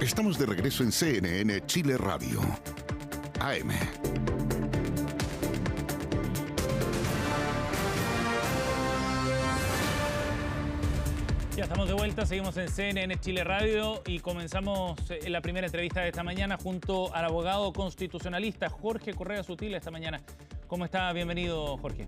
Estamos de regreso en CNN Chile Radio. AM. Ya estamos de vuelta, seguimos en CNN Chile Radio y comenzamos la primera entrevista de esta mañana junto al abogado constitucionalista Jorge Correa Sutil esta mañana. ¿Cómo está? Bienvenido, Jorge.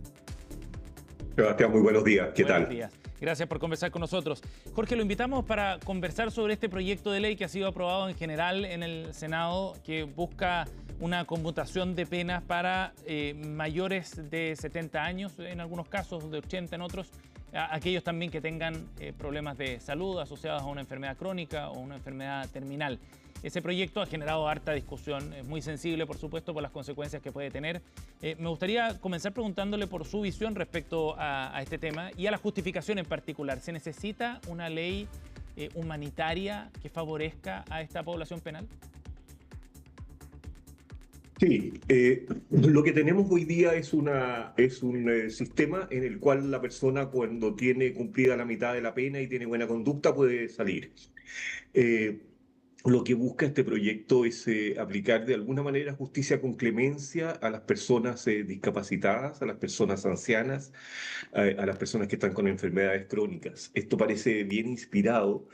Sebastián, muy buenos días. ¿Qué tal? Buenos días. Gracias por conversar con nosotros. Jorge, lo invitamos para conversar sobre este proyecto de ley que ha sido aprobado en general en el Senado, que busca una conmutación de penas para mayores de 70 años, en algunos casos de 80 en otros, aquellos también que tengan problemas de salud asociados a una enfermedad crónica o una enfermedad terminal. Ese proyecto ha generado harta discusión, es muy sensible, por supuesto, por las consecuencias que puede tener. Me gustaría comenzar preguntándole por su visión respecto a este tema y a la justificación en particular. ¿Se necesita una ley humanitaria que favorezca a esta población penal? Sí, lo que tenemos hoy día es un sistema en el cual la persona, cuando tiene cumplida la mitad de la pena y tiene buena conducta, puede salir. Lo que busca este proyecto es aplicar de alguna manera justicia con clemencia a las personas discapacitadas, a las personas ancianas, a las personas que están con enfermedades crónicas. Esto parece bien inspirado.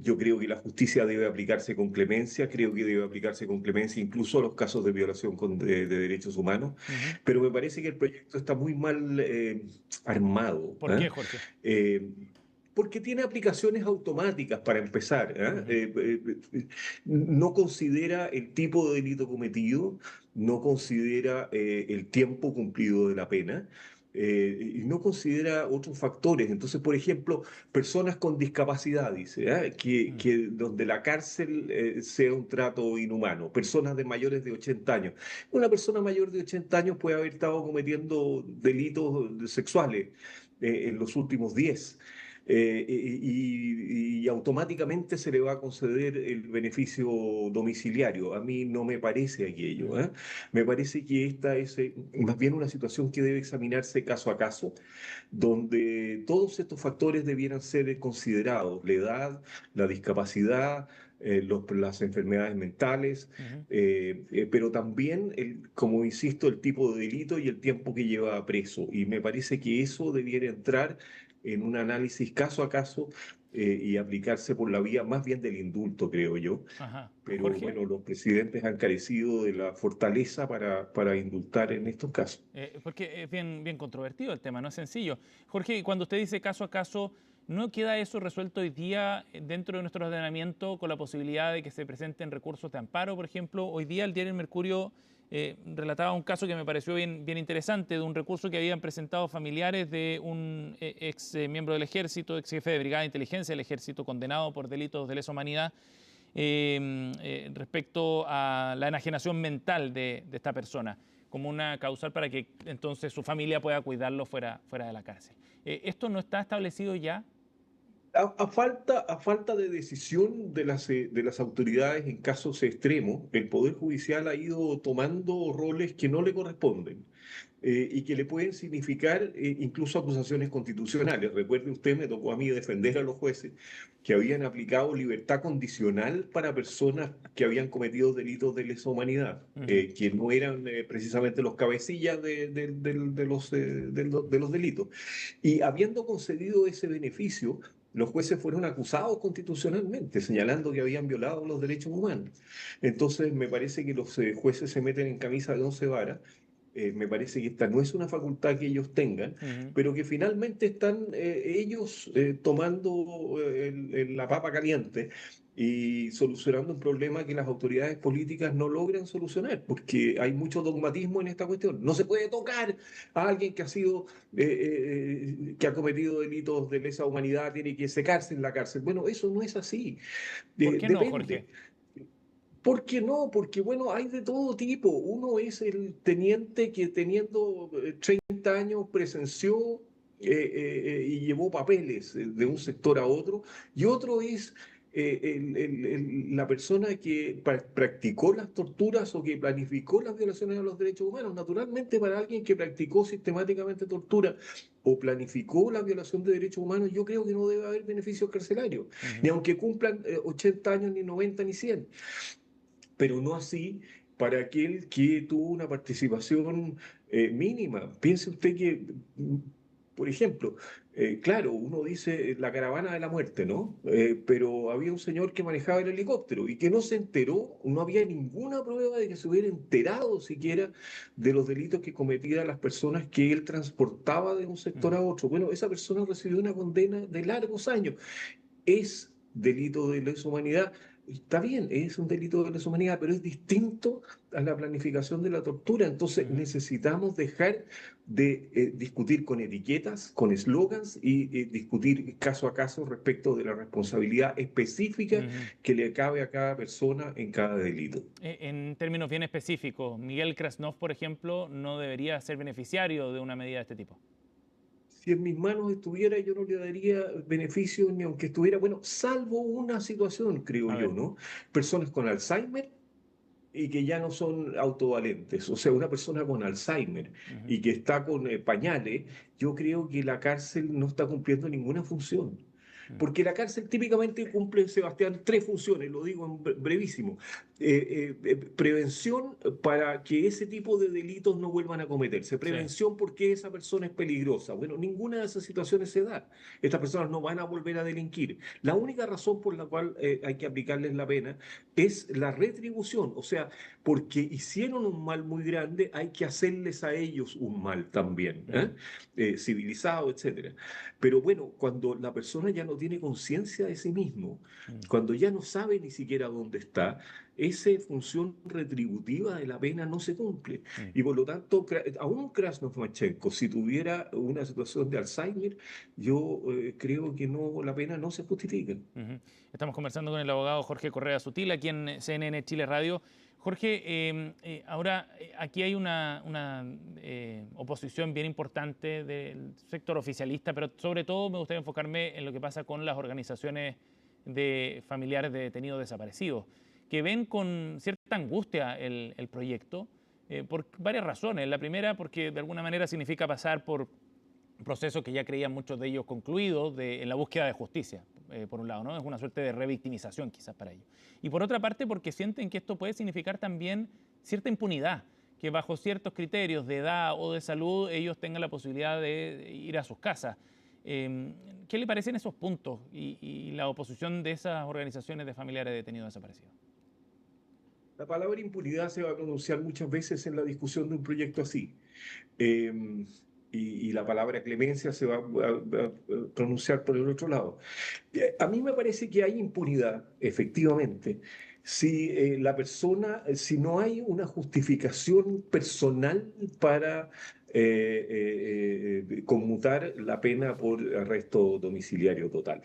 Yo creo que la justicia debe aplicarse con clemencia, creo que debe aplicarse con clemencia incluso a los casos de violación de derechos humanos, pero me parece que el proyecto está muy mal armado. ¿Por qué, Jorge? Porque tiene aplicaciones automáticas para empezar. No considera el tipo de delito cometido, no considera el tiempo cumplido de la pena. Y no considera otros factores. Entonces, por ejemplo, personas con discapacidad, dice, que donde la cárcel sea un trato inhumano, personas de mayores de 80 años. Una persona mayor de 80 años puede haber estado cometiendo delitos sexuales en los últimos 10. Y automáticamente se le va a conceder el beneficio domiciliario. A mí no me parece aquello. Me parece que esta es más bien una situación que debe examinarse caso a caso, donde todos estos factores debieran ser considerados: la edad, la discapacidad, las enfermedades mentales, pero también, como insisto, el tipo de delito y el tiempo que lleva preso. Y me parece que eso debiera entrar en un análisis caso a caso y aplicarse por la vía más bien del indulto, creo yo. Ajá. Pero Jorge. bueno, los presidentes han carecido de la fortaleza para indultar en estos casos. Porque es bien controvertido el tema, no es sencillo. Jorge, cuando usted dice caso a caso, ¿no queda eso resuelto hoy día dentro de nuestro ordenamiento con la posibilidad de que se presenten recursos de amparo, por ejemplo? Hoy día el diario El Mercurio relataba un caso que me pareció bien interesante, de un recurso que habían presentado familiares de un ex miembro del Ejército, ex jefe de brigada de inteligencia del Ejército, condenado por delitos de lesa humanidad, respecto a la enajenación mental de esta persona, como una causal para que entonces su familia pueda cuidarlo fuera de la cárcel. ¿Esto no está establecido ya? A falta de decisión de las autoridades en casos extremos, el Poder Judicial ha ido tomando roles que no le corresponden y que le pueden significar incluso acusaciones constitucionales. Recuerde usted, me tocó a mí defender a los jueces que habían aplicado libertad condicional para personas que habían cometido delitos de lesa humanidad, que no eran precisamente los cabecillas de los delitos. Y habiendo concedido ese beneficio, los jueces fueron acusados constitucionalmente, señalando que habían violado los derechos humanos. Entonces, me parece que los jueces se meten en camisa de 11 varas. Me parece que esta no es una facultad que ellos tengan, pero que finalmente están ellos tomando la papa caliente y solucionando un problema que las autoridades políticas no logran solucionar, porque hay mucho dogmatismo en esta cuestión. No se puede tocar a alguien que que ha cometido delitos de lesa humanidad, tiene que secarse en la cárcel. Bueno, eso no es así. ¿Por qué no, Depende. Jorge? ¿Por qué no? Porque, bueno, hay de todo tipo. Uno es el teniente que teniendo 30 años presenció y llevó papeles de un sector a otro, y otro es la persona que practicó las torturas o que planificó las violaciones a los derechos humanos. Naturalmente, para alguien que practicó sistemáticamente tortura o planificó la violación de derechos humanos, yo creo que no debe haber beneficios carcelarios, ni Ujú. aunque cumplan 80 años, ni 90, ni 100, pero no así para aquel que tuvo una participación mínima. Piense usted que, por ejemplo, claro, uno dice la caravana de la muerte, ¿no? Pero había un señor que manejaba el helicóptero y que no se enteró, no había ninguna prueba de que se hubiera enterado siquiera de los delitos que cometían las personas que él transportaba de un sector Ujú. a otro. Bueno, esa persona recibió una condena de largos años. Es delito de lesa humanidad. Está bien, es un delito de lesa humanidad, pero es distinto a la planificación de la tortura. Entonces Ujú. necesitamos dejar de discutir con etiquetas, con eslogans y discutir caso a caso respecto de la responsabilidad específica Ujú. que le cabe a cada persona en cada delito. En términos bien específicos, Miguel Krasnov, por ejemplo, no debería ser beneficiario de una medida de este tipo. Si en mis manos estuviera, yo no le daría beneficio ni aunque estuviera, bueno, salvo una situación, creo A yo, ver. ¿no? Personas con Alzheimer y que ya no son autovalentes. O sea, una persona con Alzheimer Ujú. y que está con pañales, yo creo que la cárcel no está cumpliendo ninguna función. Ujú. Porque la cárcel típicamente cumple, Sebastián, tres funciones, lo digo en brevísimo. Prevención para que ese tipo de delitos no vuelvan a cometerse. Sí. Prevención porque esa persona es peligrosa. Bueno, ninguna de esas situaciones se da. Estas personas no van a volver a delinquir. La única razón por la cual hay que aplicarles la pena es la retribución. O sea, porque hicieron un mal muy grande, hay que hacerles a ellos un mal también, Ujú. civilizado, etcétera. Pero bueno, cuando la persona ya no tiene conciencia de sí mismo, Ujú. cuando ya no sabe ni siquiera dónde está, esa función retributiva de la pena no se cumple. Ujú. Y por lo tanto, aún Krasnov-Machenko, si tuviera una situación de Alzheimer, yo creo que no, la pena no se justifica. Ujú. Estamos conversando con el abogado Jorge Correa Sutil aquí en CNN Chile Radio. Jorge, ahora aquí hay una oposición bien importante del sector oficialista, pero sobre todo me gustaría enfocarme en lo que pasa con las organizaciones de familiares de detenidos desaparecidos, que ven con cierta angustia el proyecto por varias razones. La primera, porque de alguna manera significa pasar por un proceso que ya creían muchos de ellos concluido en la búsqueda de justicia, por un lado, ¿no? Es una suerte de revictimización quizás para ellos. Y por otra parte, porque sienten que esto puede significar también cierta impunidad, que bajo ciertos criterios de edad o de salud ellos tengan la posibilidad de ir a sus casas. ¿Qué le parecen esos puntos y la oposición de esas organizaciones de familiares de detenidos desaparecidos? La palabra impunidad se va a pronunciar muchas veces en la discusión de un proyecto así. Eh, y la palabra clemencia se va a pronunciar por el otro lado. A mí me parece que hay impunidad, efectivamente, si la persona, si no hay una justificación personal para conmutar la pena por arresto domiciliario total.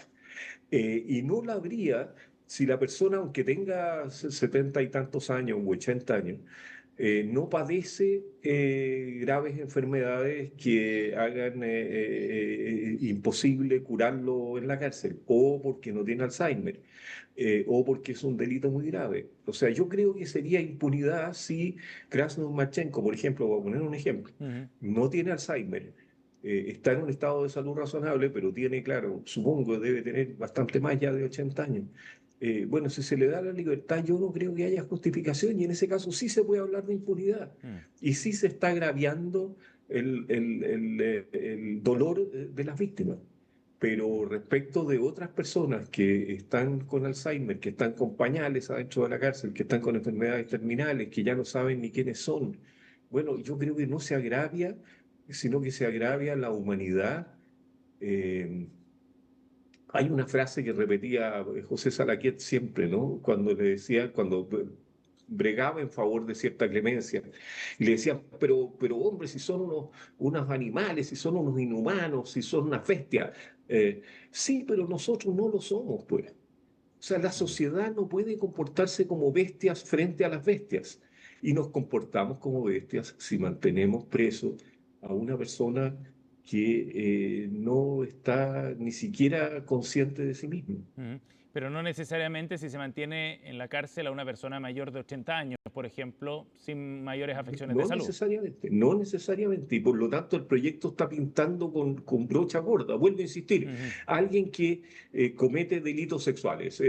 Y no la habría si la persona, aunque tenga 70 y tantos años u 80 años, no padece graves enfermedades que hagan imposible curarlo en la cárcel, o porque no tiene Alzheimer, o porque es un delito muy grave. O sea, yo creo que sería impunidad si Krasnov-Marchenko, por ejemplo, voy a poner un ejemplo, Ujú. no tiene Alzheimer, está en un estado de salud razonable, pero tiene, claro, supongo que debe tener bastante más ya de 80 años. Bueno, si se le da la libertad, yo no creo que haya justificación y en ese caso sí se puede hablar de impunidad Mm. y sí se está agraviando el dolor de las víctimas. Pero respecto de otras personas que están con Alzheimer, que están con pañales adentro de la cárcel, que están con enfermedades terminales, que ya no saben ni quiénes son, bueno, yo creo que no se agravia, sino que se agravia la humanidad. Eh, Hay una frase que repetía José Salaquet siempre, ¿no? Cuando le decía, cuando bregaba en favor de cierta clemencia, y le decía, pero hombre, si son unos animales, si son unos inhumanos, si son unas bestias. Sí, pero nosotros no lo somos, pues. O sea, la Mm. sociedad no puede comportarse como bestias frente a las bestias. Y nos comportamos como bestias si mantenemos preso a una persona que no está ni siquiera consciente de sí misma. Ujú. Pero no necesariamente si se mantiene en la cárcel a una persona mayor de 80 años, por ejemplo, sin mayores afecciones de No salud. necesariamente, no necesariamente, y por lo tanto el proyecto está pintando con brocha gorda. Vuelvo a insistir, Ujú. alguien que comete delitos sexuales,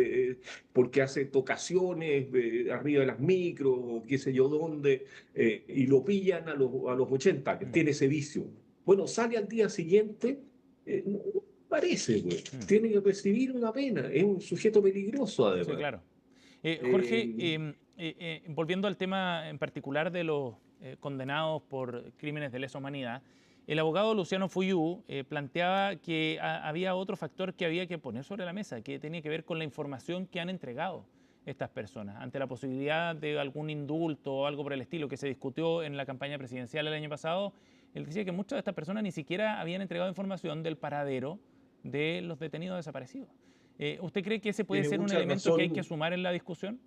porque hace tocaciones arriba de las micros, o qué sé yo dónde, y lo pillan a los 80 años, Mm, tiene ese vicio. Bueno, sale al día siguiente, no parece, güey. mm. Tiene que recibir una pena, es un sujeto peligroso Sí, además. claro. Jorge, Eh, volviendo al tema en particular de los condenados por crímenes de lesa humanidad, el abogado Luciano Fuyú planteaba que había otro factor que había que poner sobre la mesa, que tenía que ver con la información que han entregado estas personas, ante la posibilidad de algún indulto o algo por el estilo que se discutió en la campaña presidencial el año pasado. Él decía que muchas de estas personas ni siquiera habían entregado información del paradero de los detenidos desaparecidos. ¿Usted cree que ese puede Tiene ser un mucha elemento que hay que razón. sumar en la discusión?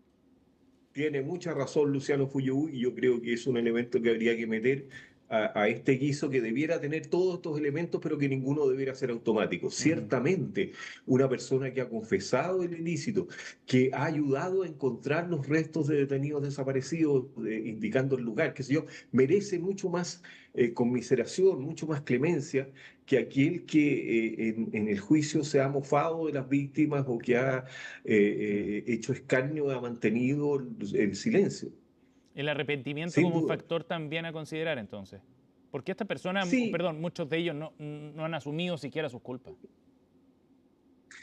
Tiene mucha razón Luciano Fuyú y yo creo que es un elemento que habría que meter a este guiso que debiera tener todos estos elementos, pero que ninguno debiera ser automático. Ujú. Ciertamente, una persona que ha confesado el ilícito, que ha ayudado a encontrar los restos de detenidos desaparecidos, indicando el lugar, qué sé yo, merece mucho más conmiseración, mucho más clemencia que aquel que en el juicio se ha mofado de las víctimas o que ha Mm. hecho escarnio, ha mantenido el silencio, El arrepentimiento sin como un duda. factor también a considerar entonces. Porque estas personas, Sí, perdón, muchos de ellos no han asumido siquiera sus culpas.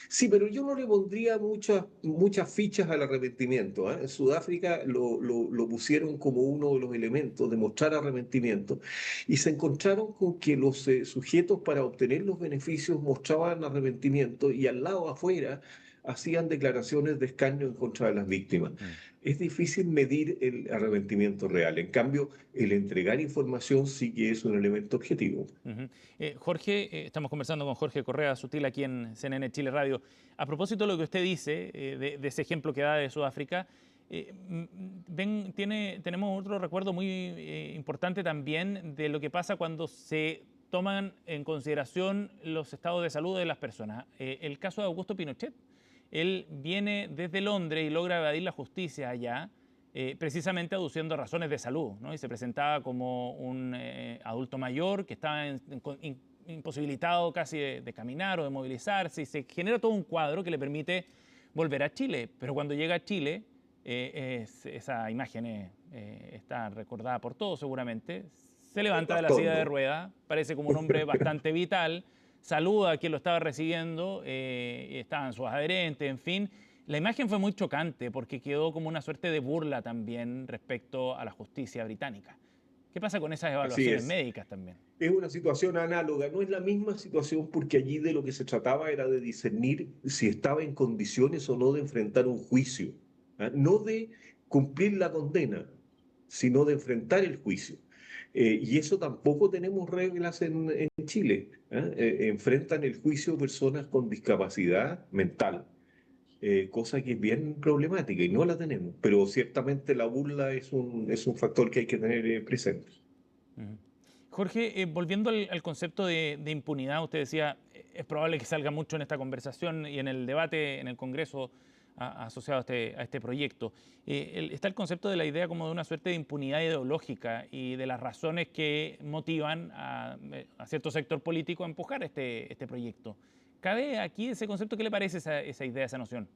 sí, pero yo no le pondría muchas fichas al arrepentimiento, ¿eh? En Sudáfrica lo pusieron como uno de los elementos de mostrar arrepentimiento y se encontraron con que los sujetos para obtener los beneficios mostraban arrepentimiento y al lado afuera hacían declaraciones de escarnio en contra de las víctimas. Mm. Es difícil medir el arrepentimiento real. En cambio, el entregar información sí que es un elemento objetivo. Ujú. Jorge, estamos conversando con Jorge Correa Sutil aquí en CNN Chile Radio. A propósito de lo que usted dice, de ese ejemplo que da de Sudáfrica, tenemos otro recuerdo muy importante también de lo que pasa cuando se toman en consideración los estados de salud de las personas. El caso de Augusto Pinochet. Él viene desde Londres y logra evadir la justicia allá, precisamente aduciendo razones de salud, ¿no? Y se presentaba como un adulto mayor que estaba imposibilitado casi de caminar o de movilizarse, y se genera todo un cuadro que le permite volver a Chile. Pero cuando llega a Chile, esa imagen está recordada por todos seguramente, se El levanta de la bastón, silla de ¿no? ruedas, parece como un hombre bastante vital, saluda a quien lo estaba recibiendo, estaban sus adherentes, en fin. La imagen fue muy chocante porque quedó como una suerte de burla también respecto a la justicia británica. ¿Qué pasa con esas Así evaluaciones es. médicas también? Es una situación análoga, no es la misma situación porque allí de lo que se trataba era de discernir si estaba en condiciones o no de enfrentar un juicio, ¿ah? No de cumplir la condena, sino de enfrentar el juicio. Y eso tampoco tenemos reglas en Chile, ¿ah? Enfrentan el juicio personas con discapacidad mental, cosa que es bien problemática y no la tenemos, pero ciertamente la burla es un factor que hay que tener presente. Ujú. Jorge, volviendo al concepto de impunidad, usted decía, es probable que salga mucho en esta conversación y en el debate en el Congreso asociado a este proyecto. Está el concepto de la idea como de una suerte de impunidad ideológica y de las razones que motivan a cierto sector político a empujar este proyecto. ¿Cabe aquí ese concepto? ¿Qué le parece esa idea, esa noción?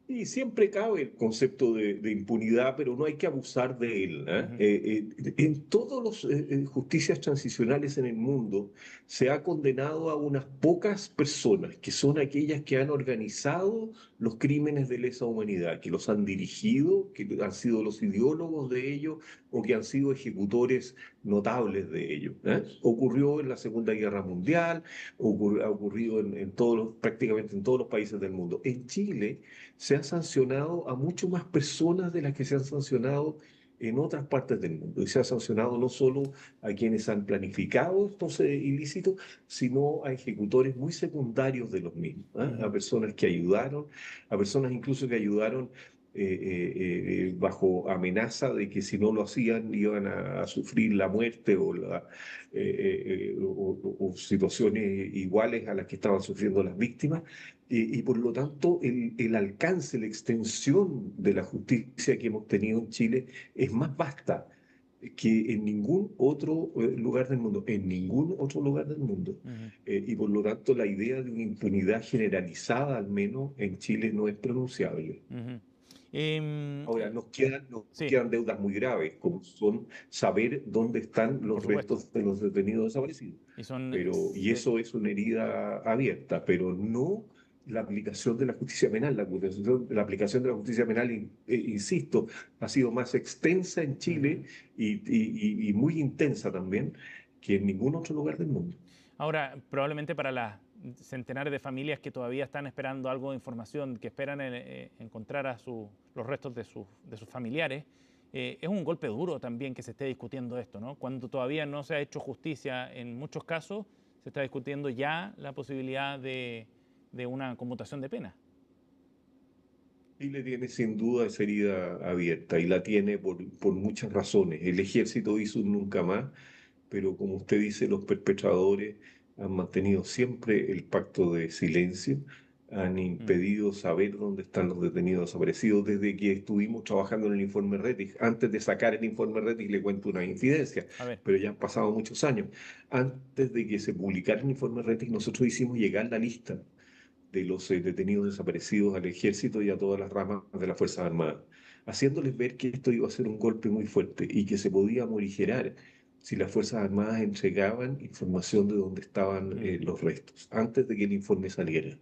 Y siempre cabe el concepto de impunidad, pero no hay que abusar de él, ¿eh? Ujú. En todas las justicias transicionales en el mundo se ha condenado a unas pocas personas, que son aquellas que han organizado los crímenes de lesa humanidad, que los han dirigido, que han sido los ideólogos de ellos o que han sido ejecutores notables de ellos, ¿eh? Ocurrió en la Segunda Guerra Mundial, ha ocurrido prácticamente en todos los países del mundo. En Chile se ha sancionado a mucho más personas de las que se han sancionado en otras partes del mundo. Y se ha sancionado no solo a quienes han planificado estos ilícitos, sino a ejecutores muy secundarios de los mismos, ¿eh? A Ujú. personas que ayudaron, a personas incluso que ayudaron bajo amenaza de que si no lo hacían iban a sufrir la muerte o situaciones iguales a las que estaban sufriendo las víctimas. Y por lo tanto, el alcance, la extensión de la justicia que hemos tenido en Chile es más vasta que en ningún otro lugar del mundo, en ningún otro lugar del mundo. Ujú. Y por lo tanto, la idea de una impunidad generalizada, al menos en Chile, no es pronunciable. Ujú. Ahora, nos Sí, quedan deudas muy graves, como son saber dónde están por los supuesto. restos de los detenidos desaparecidos. Y son, Y eso es una herida abierta, pero no la aplicación de la justicia penal. La aplicación de la justicia penal, insisto, ha sido más extensa en Chile Ujú. y muy intensa también que en ningún otro lugar del mundo. Ahora, probablemente para las centenares de familias que todavía están esperando algo de información, que esperan encontrar los restos de sus familiares, es un golpe duro también que se esté discutiendo esto, ¿no? Cuando todavía no se ha hecho justicia en muchos casos, se está discutiendo ya la posibilidad de una conmutación de pena. Chile tiene sin duda esa herida abierta y la tiene por muchas razones. El ejército hizo un nunca más, pero como usted dice, los perpetradores han mantenido siempre el pacto de silencio, han Mm. impedido saber dónde están los detenidos desaparecidos desde que estuvimos trabajando en el informe Rettig. Antes de sacar el informe Rettig le cuento una infidencia, A ver. pero ya han pasado muchos años. Antes de que se publicara el informe Rettig, nosotros hicimos llegar la lista de los detenidos desaparecidos al ejército y a todas las ramas de las Fuerzas Armadas, haciéndoles ver que esto iba a ser un golpe muy fuerte y que se podía morigerar si las Fuerzas Armadas entregaban información de dónde estaban Mm. los restos, antes de que el informe saliera.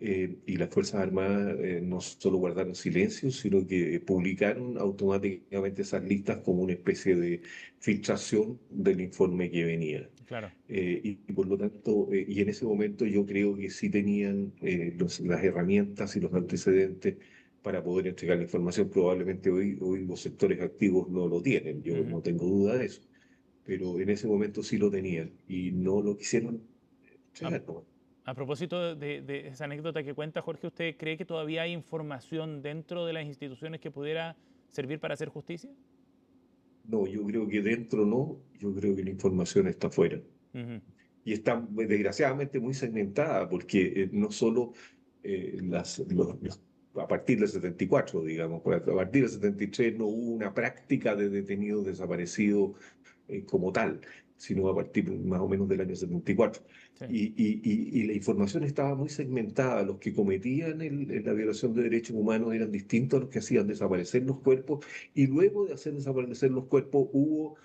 Y las Fuerzas Armadas no solo guardaron silencio, sino que publicaron automáticamente esas listas como una especie de filtración del informe que venía. Claro. Y por lo tanto, y en ese momento yo creo que sí tenían las herramientas y los antecedentes para poder entregar la información. Probablemente hoy los sectores activos no lo tienen, yo Ujú. no tengo duda de eso, pero en ese momento sí lo tenían y no lo quisieron A, entregar, ¿no? a propósito de esa anécdota que cuenta Jorge, ¿usted cree que todavía hay información dentro de las instituciones que pudiera servir para hacer justicia? No, yo creo que dentro no, yo creo que la información está afuera. Ujú. Y está desgraciadamente muy segmentada, porque no solo a partir del 74, digamos, pues, a partir del 73 no hubo una práctica de detenidos desaparecidos como tal, sino a partir más o menos del año 74. Sí. Y la información estaba muy segmentada. Los que cometían la violación de derechos humanos eran distintos a los que hacían desaparecer los cuerpos, y luego de hacer desaparecer los cuerpos hubo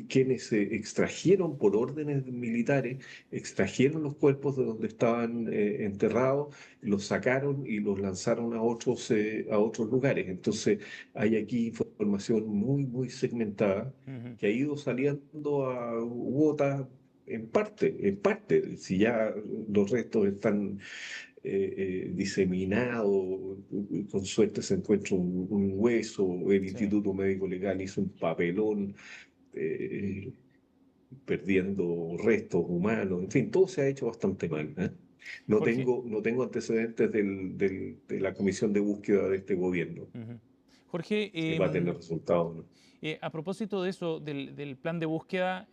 quienes se extrajeron por órdenes militares, extrajeron los cuerpos de donde estaban enterrados, los sacaron y los lanzaron a otros lugares. Entonces hay aquí información muy segmentada Ujú. que ha ido saliendo a cuotas en parte, si ya los restos están diseminados, con suerte se encuentra un hueso, el Sí. Instituto Médico Legal hizo un papelón eh, perdiendo restos humanos, en fin, todo se ha hecho bastante mal, ¿eh? Jorge, No tengo antecedentes de la comisión de búsqueda de este gobierno, ujú. Jorge, si va a tener resultados, ¿no? a propósito de eso, del plan de búsqueda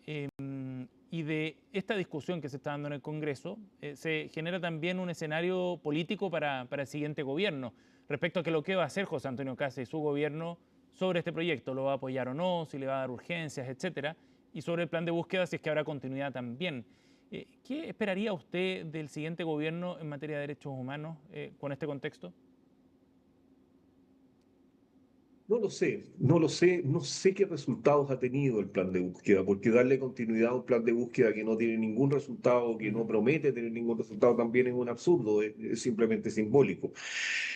y de esta discusión que se está dando en el Congreso, se genera también un escenario político para el siguiente gobierno respecto a que lo que va a hacer José Antonio Kast y su gobierno sobre este proyecto, lo va a apoyar o no, si le va a dar urgencias, etcétera, y sobre el plan de búsqueda, si es que habrá continuidad también. ¿Qué esperaría usted del siguiente gobierno en materia de derechos humanos con este contexto? No sé qué resultados ha tenido el plan de búsqueda, porque darle continuidad a un plan de búsqueda que no tiene ningún resultado, que no Ujú. promete tener ningún resultado, también es un absurdo, es simplemente simbólico.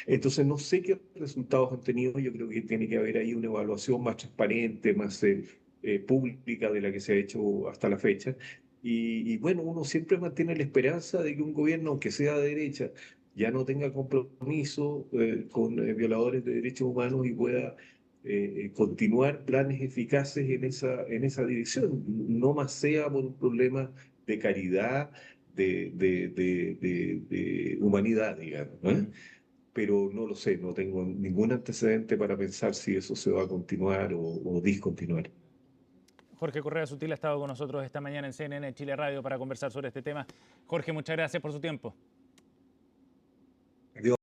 Entonces, no sé qué resultados han tenido, yo creo que tiene que haber ahí una evaluación más transparente, más pública de la que se ha hecho hasta la fecha. Y bueno, uno siempre mantiene la esperanza de que un gobierno, aunque sea de derecha, ya no tenga compromiso con violadores de derechos humanos y pueda continuar planes eficaces en esa dirección, no más sea por un problema de caridad, de humanidad, digamos, ¿eh? Ujú. pero no lo sé, no tengo ningún antecedente para pensar si eso se va a continuar o discontinuar. Jorge Correa Sutil ha estado con nosotros esta mañana en CNN Chile Radio para conversar sobre este tema. Jorge, muchas gracias por su tiempo.